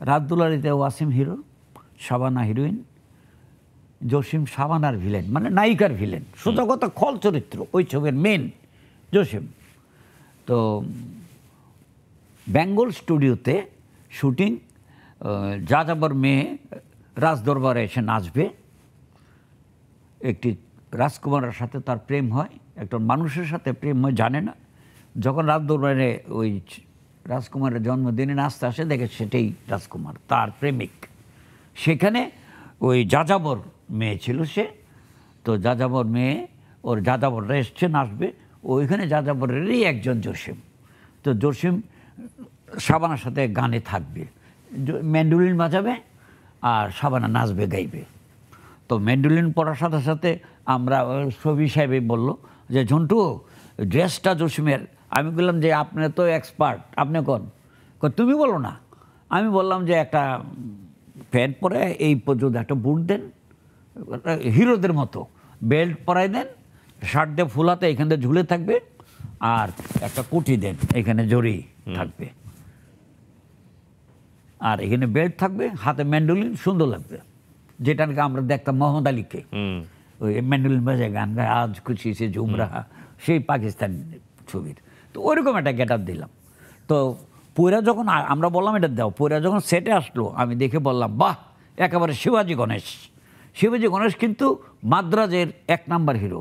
রাত দুলারিতে Wasim hero, Shabana heroine, Jasim শাবানার ভিলেন, মানে নায়িকার ভিলেন, সুতগত খল চরিত্র ওই ছবির মেন জসিম। তো বেঙ্গল স্টুডিওতে শুটিং, যাযাবর মেয়ে রাজদরবারে এসে নাচবে, একটি রাজকুমারের সাথে তার প্রেম হয়, একটা মানুষের সাথে প্রেম হয় জানে না, যখন রাজদরবারে ওই রাজকুমারের জন্মদিনে নাচতে আসে দেখে সেটাই রাজকুমার, তার প্রেমিক। সেখানে ওই যাযাবর মেয়ে ছিল সে, তো যাযাবর মেয়ে ওর যাযাবররা এসছে নাচবে, ওইখানে যাযাবরেরই একজন জসিম। তো জসিম শাবানার সাথে গানে থাকবে, ম্যান্ডোলিন বাজাবে আর শাবানা নাচবে গাইবে। তো ম্যান্ডোলিন পড়ার সাথে সাথে আমরা ছবি সাহেবই বললো যে ঝন্টু ড্রেসটা জসিমের। আমি বললাম যে আপনি তো এক্সপার্ট, আপনি কোন, তুমি বলো না। আমি বললাম যে একটা প্যান্ট পরে এই পর্যন্ত একটা বুট দেন, হিরোদের মতো বেল্ট পরাই দেন, শার্ট দিয়ে ফুলাতে এখান থেকে ঝুলে থাকবে, আর একটা কুটি দেন এখানে জড়ি থাকবে, আর এখানে বেল্ট থাকবে, হাতে ম্যান্ডোলিন, সুন্দর লাগবে। যেটা নাকি আমরা দেখতাম মোহাম্মদ আলীকে, ওই ম্যান্ডোলিন বাজায় গান গায়, আজ খুশি সে ঝুম রাহা, সেই পাকিস্তান ছবির। তো ওইরকম একটা গেট আপ দিলাম। তো পয়রা যখন আমরা বললাম এটা দাও, পয়রা যখন সেটে আসলো আমি দেখে বললাম বাহ, একেবারে শিবাজি গণেশ। শিবাজি গণেশ কিন্তু মাদ্রাজের 1 নাম্বার হিরো।